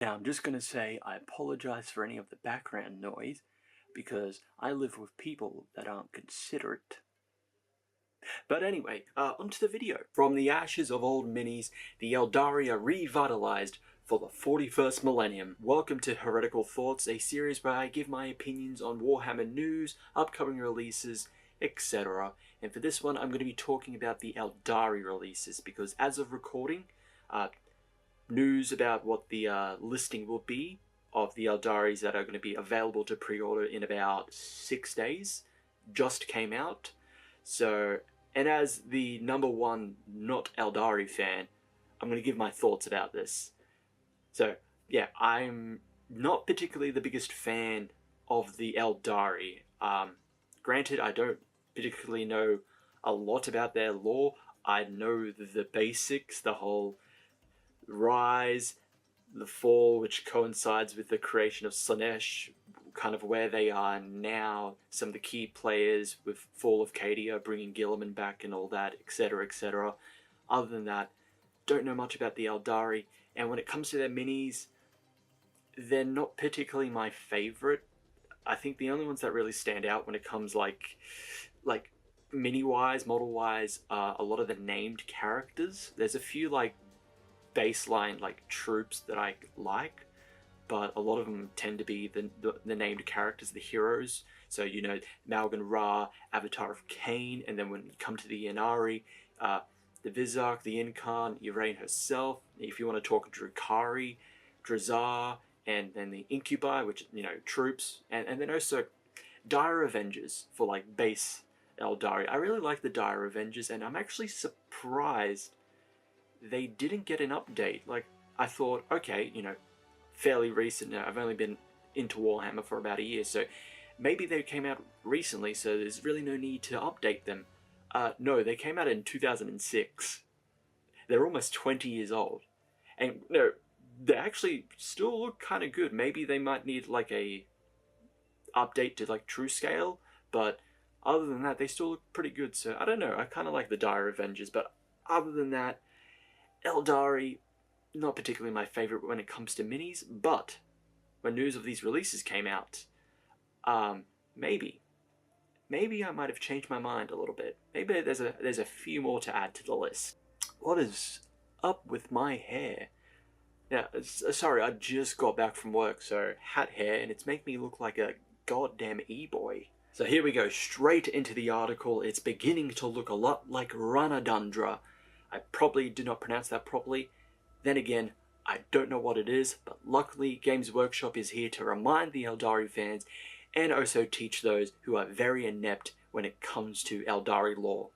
Now, I'm just going to say I apologize for any of the background noise because I live with people that aren't considerate. But anyway, onto the video. From the ashes of old minis, the Aeldari are revitalized for the 41st millennium. Welcome to Heretical Thoughts, a series where I give my opinions on Warhammer news, upcoming releases, etc. And for this one, I'm going to be talking about the Aeldari releases because as of recording, news about what the listing will be of the Aeldaris that are going to be available to pre-order in about 6 days just came out. So, and as the #1 not Aeldari fan, I'm going to give my thoughts about this. So, yeah, I'm not particularly the biggest fan of the Aeldari. Granted, I don't particularly know a lot about their lore. I know the basics, the whole rise, the fall, which coincides with the creation of Slaanesh, kind of where they are now, some of the key players with Fall of Cadia, bringing Guilliman back and all that, etc, etc. Other than that, don't know much about the Aeldari, and when it comes to their minis, they're not particularly my favourite. I think the only ones that really stand out when it comes like mini-wise, model-wise, are a lot of the named characters. There's a few like baseline like troops that I like, but a lot of them tend to be the named characters, the heroes. So, you know, Malgan Ra, Avatar of Cain, and then when you come to the Inari, the Vizark, the Incarn, Yraine herself, if you want to talk Drukari, Drazar, and then the Incubi, which, you know, troops, and then also Dire Avengers for like base Aeldari. I really like the Dire Avengers, and I'm actually surprised they didn't get an update. Like, I thought, okay, you know, fairly recent now. I've only been into Warhammer for about a year, so maybe they came out recently, so there's really no need to update them. No, they came out in 2006. They're almost 20 years old. And, you know, they actually still look kind of good. Maybe they might need, like, a update to, like, true scale, but other than that, they still look pretty good. So, I don't know, I kind of like the Dire Avengers, but other than that, Aeldari, not particularly my favourite when it comes to minis, but when news of these releases came out, maybe I might have changed my mind a little bit. Maybe there's a few more to add to the list. What is up with my hair? Now, sorry, I just got back from work, so hat hair, and it's making me look like a goddamn e-boy. So here we go, straight into the article. It's beginning to look a lot like Ranadundra. I probably did not pronounce that properly. Then again, I don't know what it is, but luckily Games Workshop is here to remind the Aeldari fans and also teach those who are very inept when it comes to Aeldari lore.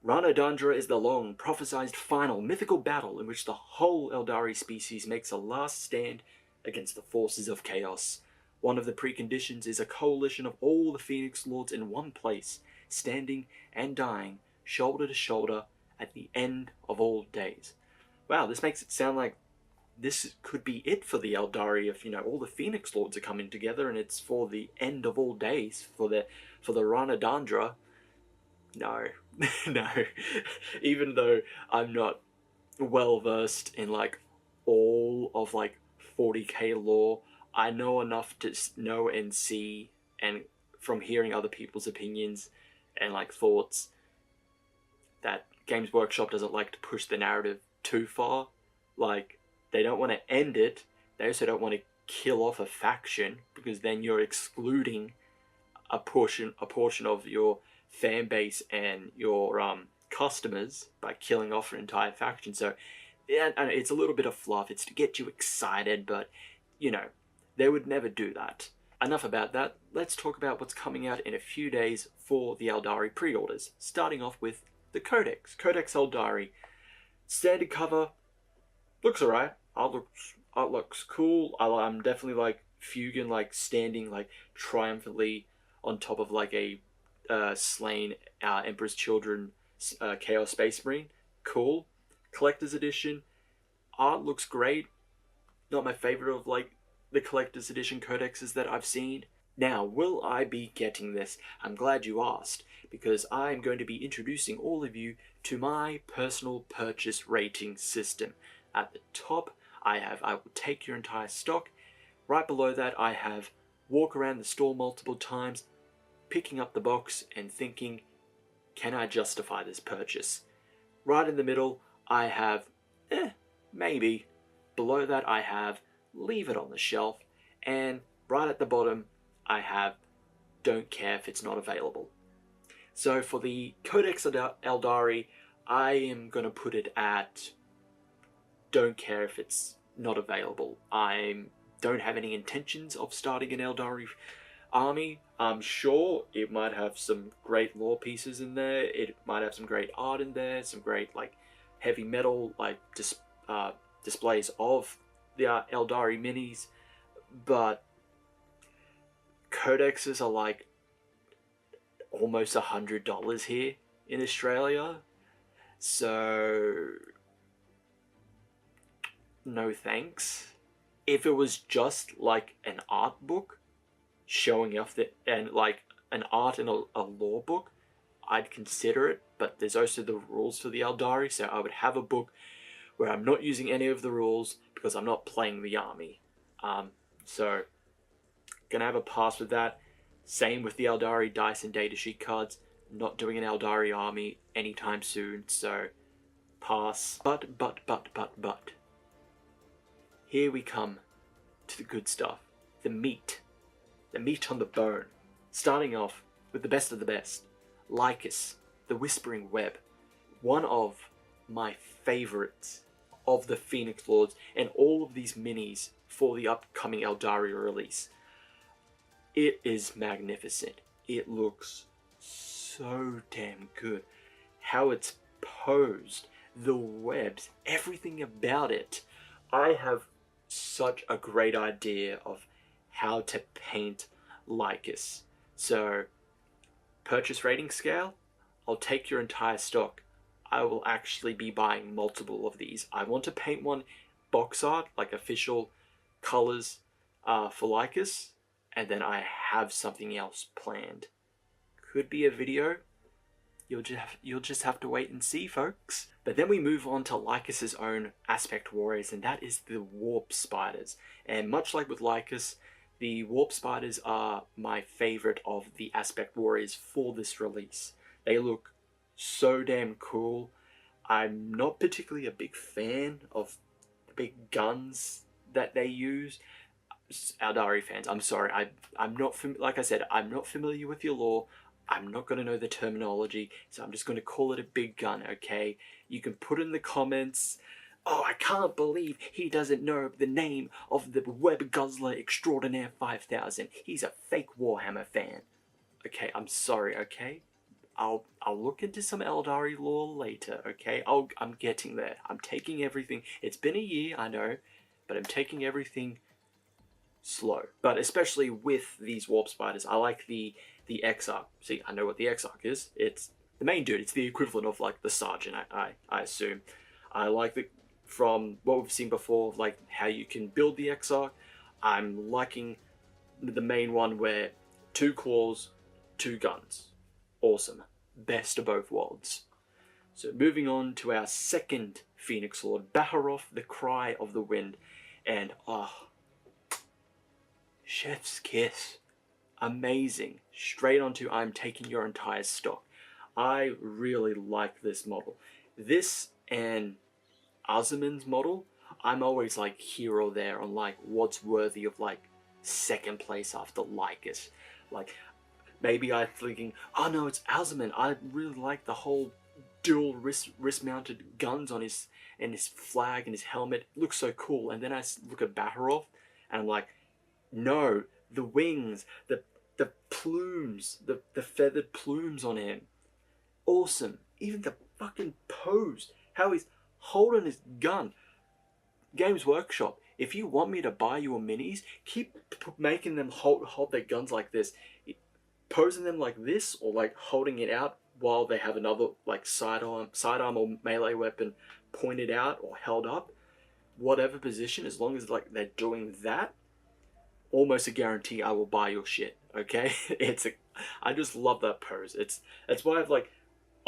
Ranadundra is the long, prophesized final mythical battle in which the whole Aeldari species makes a last stand against the forces of chaos. One of the preconditions is a coalition of all the Phoenix Lords in one place, standing and dying, shoulder to shoulder, at the end of all days. Wow, this makes it sound like this could be it for the Aeldari if, you know, all the Phoenix Lords are coming together and it's for the end of all days, for the Ranadundra. No, no. Even though I'm not well versed in like all of like 40k lore, I know enough to know and see, and from hearing other people's opinions and like thoughts, that Games Workshop doesn't like to push the narrative too far. Like, they don't want to end it, they also don't want to kill off a faction, because then you're excluding a portion of your fan base and your customers by killing off an entire faction. So, yeah, it's a little bit of fluff, it's to get you excited, but, you know, they would never do that. Enough about that, let's talk about what's coming out in a few days for the Aeldari pre-orders, starting off with the Codex Aeldari. Standard cover, looks alright. Art looks cool. I'm definitely like Fugan, like standing like triumphantly on top of like a slain Emperor's Children Chaos Space Marine. Cool. Collector's edition. Art looks great. Not my favorite of like the collector's edition codexes that I've seen. Now, will I be getting this? I'm glad you asked, because I'm going to be introducing all of you to my personal purchase rating system. At the top, I will take your entire stock. Right below that, I have walk around the store multiple times, picking up the box and thinking, can I justify this purchase? Right in the middle, I have, maybe. Below that, I have, leave it on the shelf. And right at the bottom, I have, don't care if it's not available. So for the Codex Aeldari, I am going to put it at, don't care if it's not available. I don't have any intentions of starting an Aeldari army. I'm sure it might have some great lore pieces in there. It might have some great art in there, some great like heavy metal like displays of the Aeldari minis, but codexes are like almost $100 here in Australia, so no thanks. If it was just like an art book showing off and like an art and a lore book, I'd consider it, but there's also the rules for the Aeldari, so I would have a book where I'm not using any of the rules because I'm not playing the army. So gonna have a pass with that. Same with the Aeldari dice and datasheet cards. Not doing an Aeldari army anytime soon, so pass. But. Here we come to the good stuff. The meat. The meat on the bone. Starting off with the best of the best. Lycus, the Whispering Web. One of my favorites of the Phoenix Lords and all of these minis for the upcoming Aeldari release. It is magnificent. It looks so damn good. How it's posed, the webs, everything about it. I have such a great idea of how to paint Lycus. So, purchase rating scale, I'll take your entire stock. I will actually be buying multiple of these. I want to paint one box art, like official colors for Lycus, and then I have something else planned. Could be a video. You'll just have to wait and see, folks. But then we move on to Lycus's own aspect warriors, and that is the warp spiders. And much like with Lycus, the warp spiders are my favorite of the aspect warriors for this release. They look so damn cool. I'm not particularly a big fan of the big guns that they use. Aeldari fans, I'm sorry. I'm not like I said, I'm not familiar with your lore. I'm not going to know the terminology, so I'm just going to call it a big gun, okay? You can put in the comments, oh, I can't believe he doesn't know the name of the Web Guzzler Extraordinaire 5000. He's a fake Warhammer fan. Okay, I'm sorry, okay? I'll look into some Aeldari lore later, okay? I'm getting there. I'm taking everything. It's been a year, I know, but I'm taking everything slow. But especially with these warp spiders, I like the Exarch. See, I know what the Exarch is. It's the main dude. It's the equivalent of like the Sergeant, I assume. I like from what we've seen before, like how you can build the Exarch. I'm liking the main one where 2 claws, 2 guns. Awesome. Best of both worlds. So moving on to our second Phoenix Lord, Baharoth, the Cry of the Wind. And chef's kiss. Amazing. Straight onto I'm taking your entire stock. I really like this model. This and Azerman's model, I'm always like here or there on like what's worthy of like second place after Lycus. Like maybe I'm thinking, oh no, it's Azerman. I really like the whole dual wrist-mounted guns on his flag and his helmet. It looks so cool. And then I look at Baharoth and I'm like, no, the wings, the plumes, the feathered plumes on him. Awesome. Even the fucking pose. How he's holding his gun. Games Workshop, if you want me to buy your minis, keep making them hold their guns like this. Posing them like this, or like holding it out while they have another like sidearm or melee weapon pointed out or held up. Whatever position, as long as like they're doing that, almost a guarantee I will buy your shit. Okay, I just love that pose. It's why I've like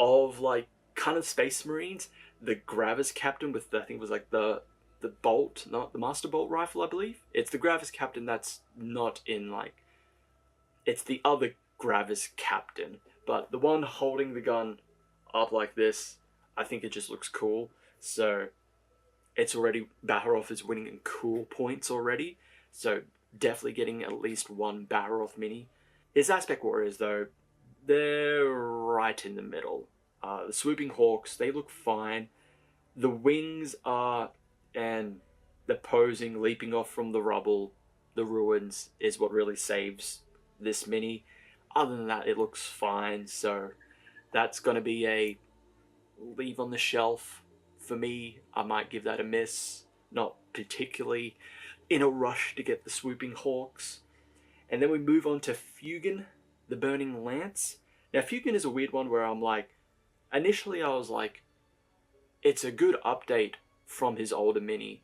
of like kind of Space Marines, the Gravis captain with I think it was like the the bolt, not the Master Bolt rifle, I believe. It's the Gravis Captain that's not in, like... It's the other Gravis Captain. But the one holding the gun up like this, I think it just looks cool. So, it's already... Baharov is winning in cool points already. So, definitely getting at least one Baharov mini. His Aspect Warriors, though, they're right in the middle. The Swooping Hawks, they look fine. The wings are... And the posing, leaping off from the rubble, the ruins, is what really saves this mini. Other than that, it looks fine, so that's going to be a leave on the shelf. For me, I might give that a miss. Not particularly in a rush to get the Swooping Hawks. And then we move on to Fugan, the Burning Lance. Now, Fugan is a weird one where I'm like... Initially, I was like, it's a good update from his older mini,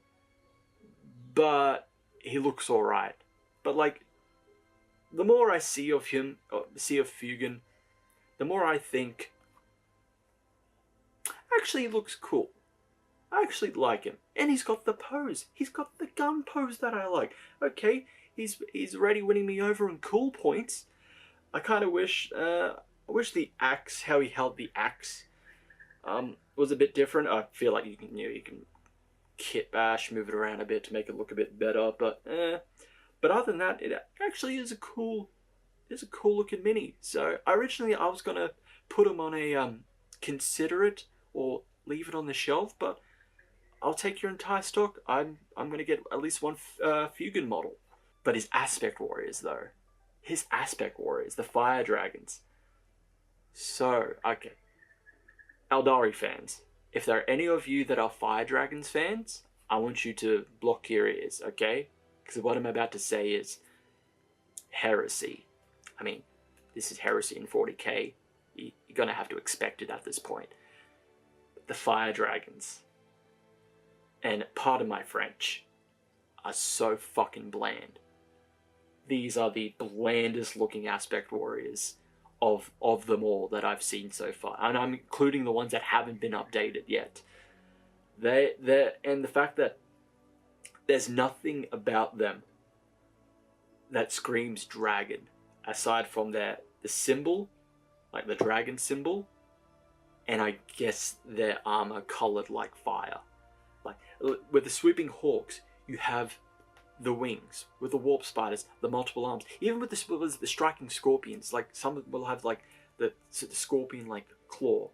but he looks alright. But like, the more I see of him, see of Fugan, the more I think, actually he looks cool. I actually like him. And he's got the pose. He's got the gun pose that I like. Okay, he's already winning me over in cool points. I kind of wish, I wish the axe, how he held the axe, was a bit different. I feel like you can kit bash, move it around a bit to make it look a bit better, but other than that, it actually is a cool looking mini. So originally I was gonna put him on a consider it or leave it on the shelf, but I'll take your entire stock. I'm gonna get at least one Fugan model. But his Aspect Warriors though, the Fire Dragons. So okay, Aeldari fans. If there are any of you that are Fire Dragons fans, I want you to block your ears, okay? Because what I'm about to say is heresy. I mean, this is heresy in 40k. You're going to have to expect it at this point. The Fire Dragons, and pardon my French, are so fucking bland. These are the blandest looking Aspect Warriors of them all that I've seen so far, and I'm including the ones that haven't been updated yet. And the fact that there's nothing about them that screams dragon, aside from the symbol, like the dragon symbol, and I guess their armor colored like fire. Like with the Swooping Hawks, you have the wings, with the Warp Spiders, the multiple arms, even with the Striking Scorpions. Like some will have like the scorpion like claw.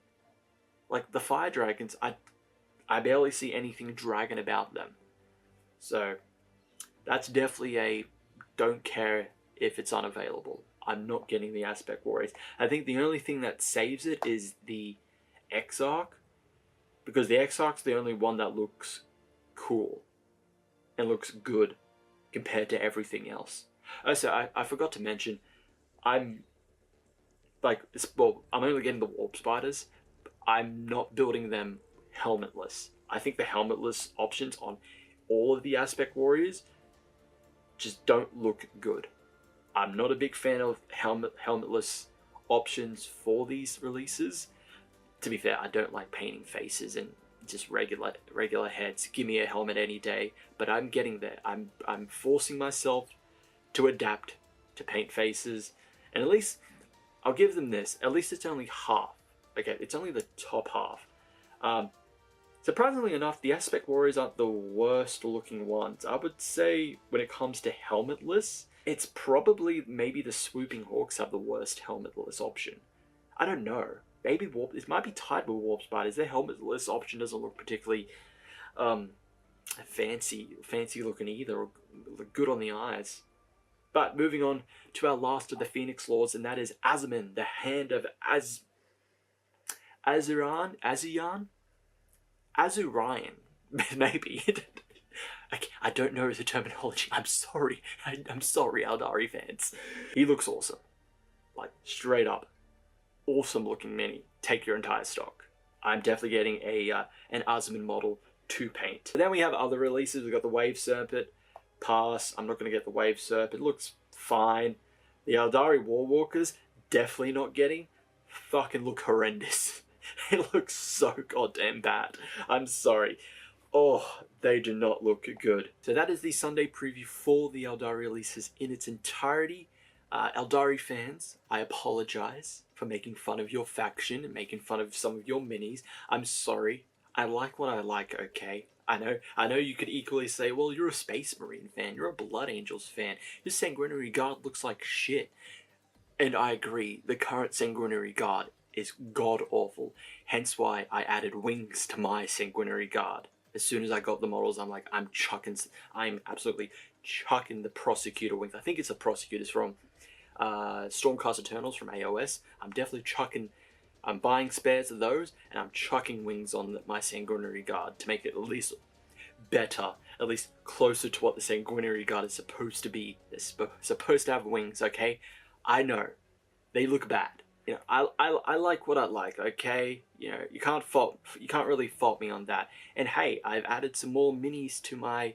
Like the Fire Dragons, I barely see anything dragon about them. So that's definitely a don't care if it's unavailable. I'm not getting the Aspect Warriors. I think the only thing that saves it is the Exarch, because the Exarch's the only one that looks cool and looks good compared to everything else. Also, I forgot to mention, I'm only getting the Warp Spiders. I'm not building them helmetless. I think the helmetless options on all of the Aspect Warriors just don't look good. I'm not a big fan of helmetless options for these releases. To be fair, I don't like painting faces and just regular heads. Give me a helmet any day. But I'm getting there. I'm forcing myself to adapt to paint faces. And at least, I'll give them this. At least it's only half. Okay, it's only the top half. Surprisingly enough, the Aspect Warriors aren't the worst looking ones. I would say when it comes to helmetless, it's probably maybe the Swooping Hawks have the worst helmetless option. I don't know. Maybe it might be tied with Warp Spiders. Their helmetless option doesn't look particularly fancy looking either, or look good on the eyes. But moving on to our last of the Phoenix Lords, and that is Azuman, the Hand of Azurian, maybe. I don't know the terminology. I'm sorry. I'm sorry, Aeldari fans. He looks awesome. Like, straight up. Awesome looking mini. Take your entire stock. I'm definitely getting an Azuman model to paint. And then we have other releases. We've got the Wave Serpent. Pass. I'm not going to get the Wave Serpent. It looks fine. The Aeldari Warwalkers, definitely not getting. Fucking look horrendous. It looks so goddamn bad. I'm sorry. Oh, They do not look good. So that is the Sunday preview for the Aeldari releases in its entirety. Aeldari fans, I apologize for making fun of your faction and making fun of some of your minis. I'm sorry. I like what I like, okay? I know you could equally say, well, you're a Space Marine fan, you're a Blood Angels fan, your Sanguinary Guard looks like shit. And I agree, the current Sanguinary Guard is god-awful, hence why I added wings to my Sanguinary Guard. As soon as I got the models, I'm like, I'm absolutely chucking the Prosecutor wings. I think it's the Prosecutors from Stormcast Eternals from AOS. I'm buying spares of those, and I'm chucking wings on my Sanguinary Guard to make it at least better, at least closer to what the Sanguinary Guard is supposed to be. They're supposed to have wings, okay? I know, they look bad. You know, I like what I like, okay? You know, you can't really fault me on that. And hey, I've added some more minis to my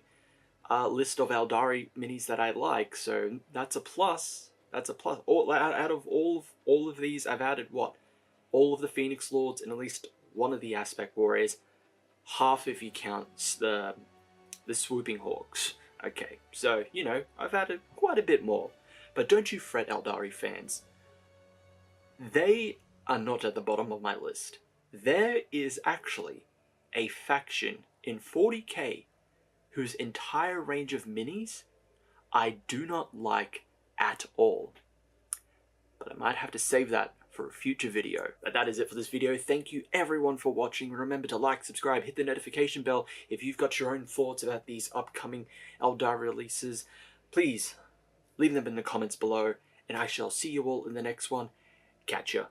list of Aeldari minis that I like, so that's a plus. That's a plus. Out of all of these, I've added what? All of the Phoenix Lords and at least one of the Aspect Warriors. Half if you count the Swooping Hawks. Okay, so, you know, I've added quite a bit more. But don't you fret, Aeldari fans. They are not at the bottom of my list. There is actually a faction in 40k whose entire range of minis I do not like at all. But I might have to save that for a future video. But that is it for this video. Thank you everyone for watching. Remember to like, subscribe, hit the notification bell. If you've got your own thoughts about these upcoming Aeldari releases, please leave them in the comments below. And I shall see you all in the next one. Catch ya.